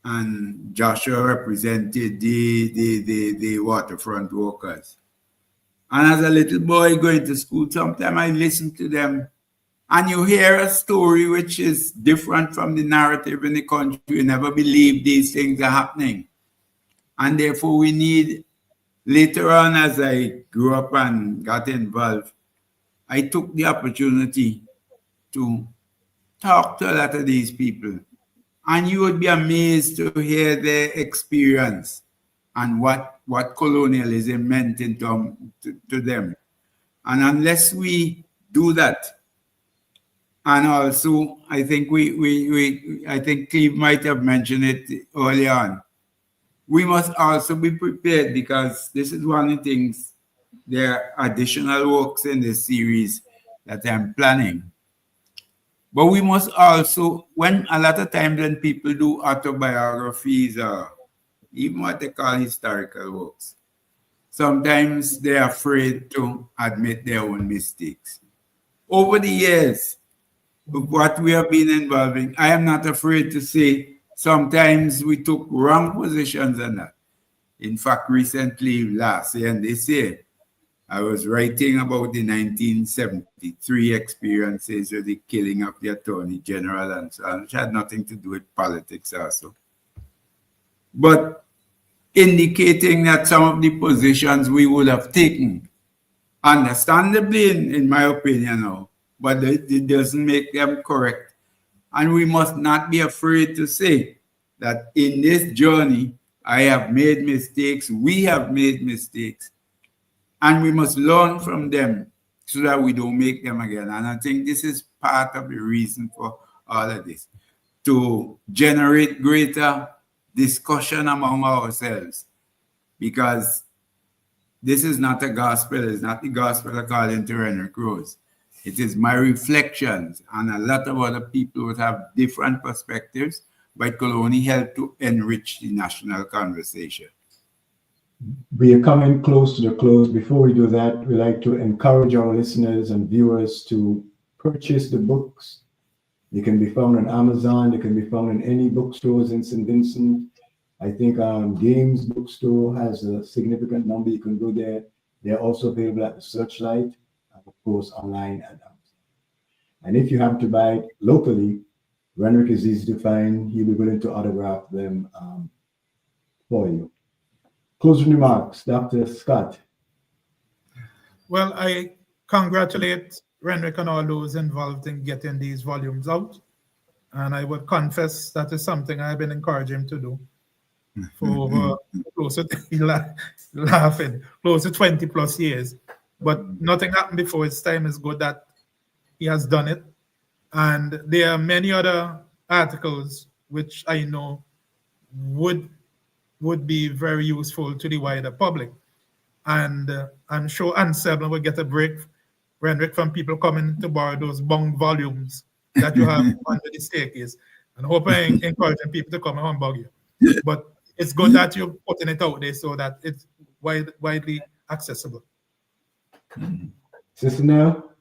and Joshua represented the waterfront workers. And as a little boy going to school, sometimes I listened to them, and you hear a story which is different from the narrative in the country. You never believe these things are happening. And therefore we need, later on as I grew up and got involved, I took the opportunity to talk to a lot of these people. And you would be amazed to hear their experience and what colonialism meant to them. And unless we do that, and also I think I think Cleve might have mentioned it early on, we must also be prepared, because this is one of the things, there are additional works in this series that I'm planning. But we must also, when a lot of times when people do autobiographies or even what they call historical works, sometimes they're afraid to admit their own mistakes. Over the years of what we have been involving, I am not afraid to say sometimes we took wrong positions on that. In fact, recently, last year and this year, I was writing about the 1973 experiences with the killing of the Attorney General and so on, which had nothing to do with politics also. But indicating that some of the positions we would have taken, understandably in my opinion now, but it doesn't make them correct. And we must not be afraid to say that in this journey, I have made mistakes, we have made mistakes, and we must learn from them so that we don't make them again. And I think this is part of the reason for all of this, to generate greater discussion among ourselves, because this is not a gospel, it's not the gospel according to Renwick Rose. It is my reflections, and a lot of other people would have different perspectives, but it could only help to enrich the national conversation. We are coming close to the close. Before we do that, we like to encourage our listeners and viewers to purchase the books. They can be found on Amazon. They can be found in any bookstores in St. Vincent. I think Games Bookstore has a significant number. You can go there. They're also available at the Searchlight, and of course, online at Amazon. And if you have to buy it locally, Renwick is easy to find. He'll be willing to autograph them for you. Closing remarks, Dr. Scott. Well, I congratulate Renwick and all those involved in getting these volumes out. And I would confess that is something I've been encouraging him to do for close to 20 plus years. But nothing happened before his time. Is good that he has done it. And there are many other articles which I know would be very useful to the wider public. And I'm sure Anselm will get a break, Renwick, from people coming to borrow those bound volumes that you have under the staircase. And hope I'm encouraging people to come and humbug you. But it's good that you're putting it out there so that it's widely accessible. Sister Nell?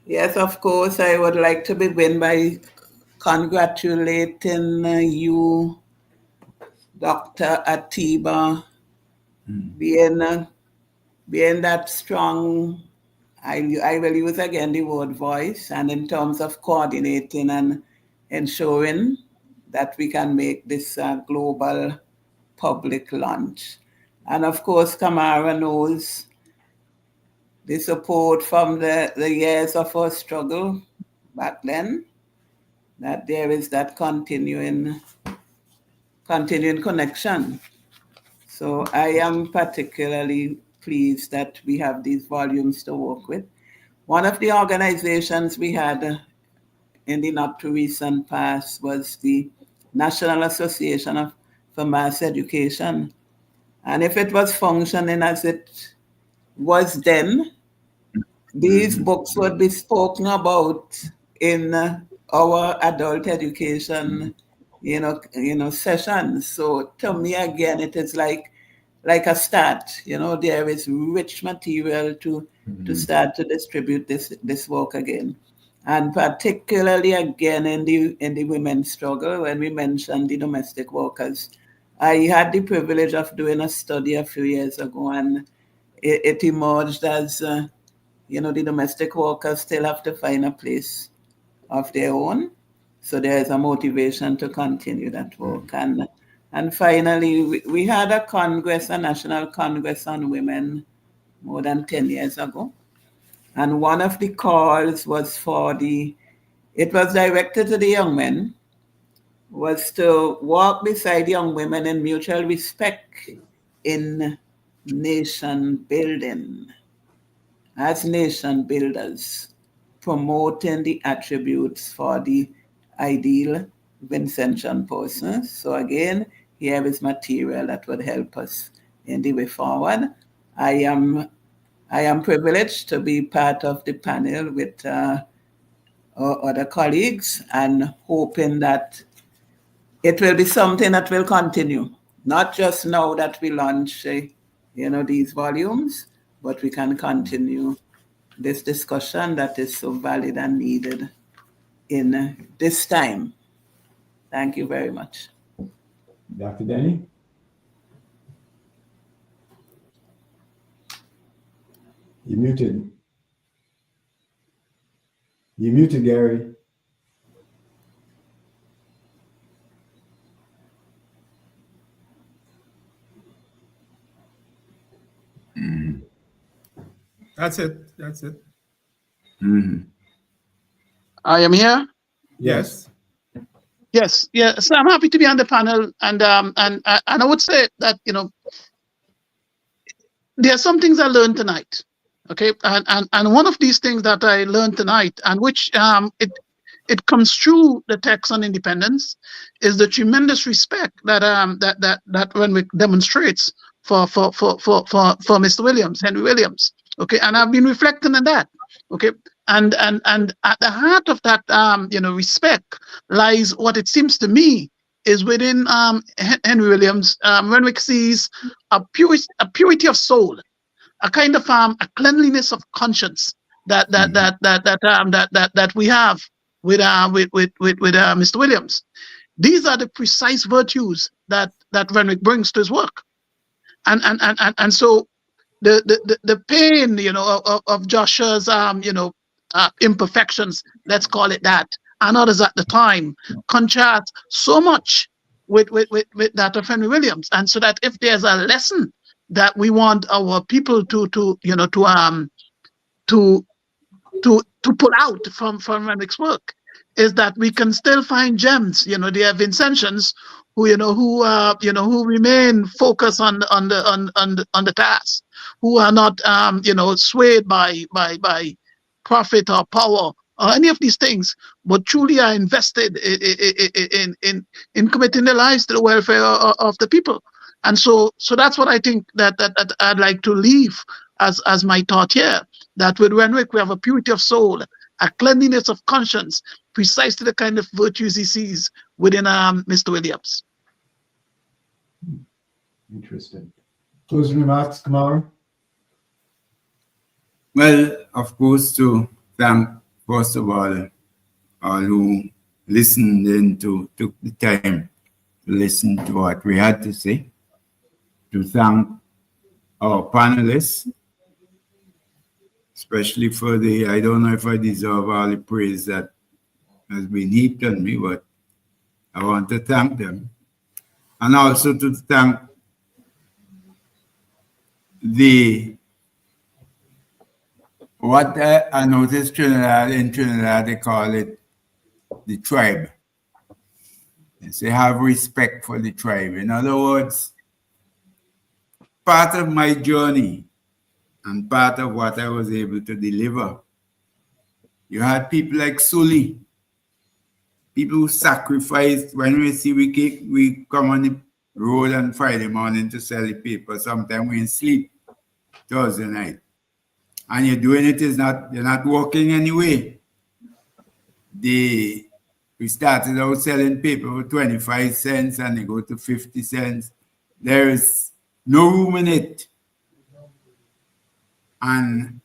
Yes, of course, I would like to begin by congratulating you, Dr. Atiba, being that strong, I will use again the word voice, and in terms of coordinating and ensuring that we can make this global public launch. And of course, Kamara knows the support from the years of our struggle back then, that there is that continuing connection. So I am particularly pleased that we have these volumes to work with. One of the organizations we had in the not too recent past was the National Association for Mass Education. And if it was functioning as it was then, these books would be spoken about in our adult education, sessions. So to me, again, it is like a start. There is rich material to start to distribute this work again, and particularly again in the women's struggle. When we mentioned the domestic workers, I had the privilege of doing a study a few years ago, and it emerged as the domestic workers still have to find a place of their own. So there's a motivation to continue that work. And finally, we had a National Congress on Women more than 10 years ago. And one of the calls was it was directed to the young men, was to walk beside young women in mutual respect in nation building, as nation builders, promoting the attributes for the ideal Vincentian persons. So again, here is material that would help us in the way forward. I am privileged to be part of the panel with other colleagues, and hoping that it will be something that will continue, not just now that we launch these volumes, but we can continue this discussion that is so valid and needed in this time. Thank you very much. Dr. Dennie? You're muted. You're muted, Garrey. That's it. I am here. Yes. Yes. Yeah. So I'm happy to be on the panel, and I would say that there are some things I learned tonight. Okay, and one of these things that I learned tonight, and which it comes through the text on independence, is the tremendous respect that Renwick demonstrates for Mr. Williams, Henry Williams. Okay, and I've been reflecting on that. Okay, and at the heart of that respect lies what it seems to me is within Henry Williams. Renwick sees a purity of soul, a kind of a cleanliness of conscience that we have with Mr. Williams. These are the precise virtues that Renwick brings to his work, and so the pain of Joshua's imperfections, let's call it that, and others at the time contrast so much with that of Henry Williams, and so that if there's a lesson that we want our people to pull out from Renwick's work, is that we can still find gems. There are Vincentians who remain focused on the task, who are not swayed by profit or power or any of these things, but truly are invested in committing their lives to the welfare of the people. And so that's what I think that I'd like to leave as my thought here, that with Renwick we have a purity of soul, a cleanliness of conscience, precisely the kind of virtues he sees within Mr. Williams. Interesting. Closing remarks, Kamara? Well, of course, to thank, first of all who listened in, took the time to listen to what we had to say, to thank our panelists, especially for I don't know if I deserve all the praise that has been heaped on me, but I want to thank them. And also to thank what I noticed in Trinidad, they call it the tribe. They say have respect for the tribe. In other words, part of my journey and part of what I was able to deliver, you had people like Sully, people who sacrificed. When we come on the road on Friday morning to sell the paper, sometimes we sleep Thursday night. And you're doing it you're not working anyway. We started out selling paper for 25 cents and they go to 50 cents. There is no room in it. And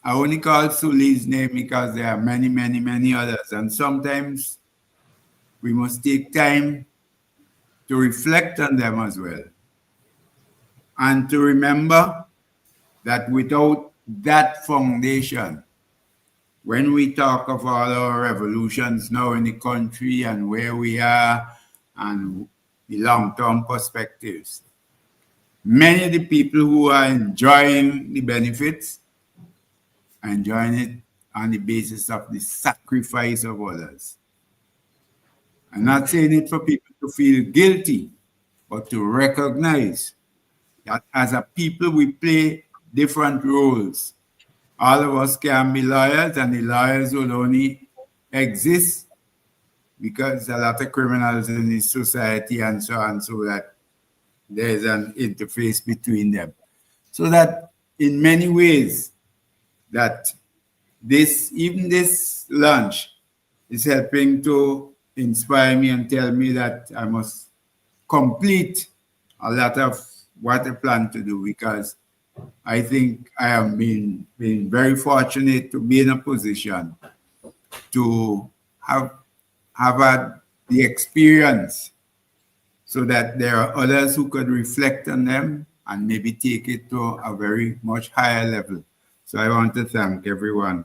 I only call Sully's name because there are many, many, many others. And sometimes we must take time to reflect on them as well. And to remember that without that foundation, when we talk of all our revolutions now in the country and where we are and the long-term perspectives, many of the people who are enjoying the benefits are enjoying it on the basis of the sacrifice of others. I'm not saying it for people to feel guilty, but to recognize that as a people we play different roles. All of us can be lawyers, and the lawyers will only exist because there's a lot of criminals in the society and so on, so that there's an interface between them. So that in many ways, that even this lunch is helping to inspire me and tell me that I must complete a lot of what I plan to do, because I think I have been very fortunate to be in a position to have had the experience so that there are others who could reflect on them and maybe take it to a very much higher level. So I want to thank everyone.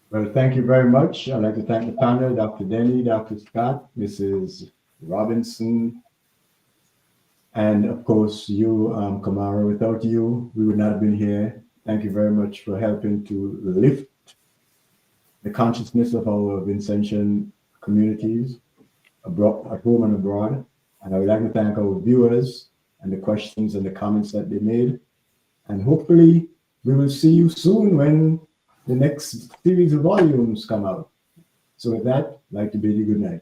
Well, thank you very much. I'd like to thank the panel, Dr. Dennie, Dr. Scott, Mrs. Robinson, and of course you, Kamara. Without you, we would not have been here. Thank you very much for helping to lift the consciousness of our Vincentian communities abroad, at home and abroad. And I would like to thank our viewers and the questions and the comments that they made. And hopefully we will see you soon when the next series of volumes come out. So with that, I'd like to bid you good night.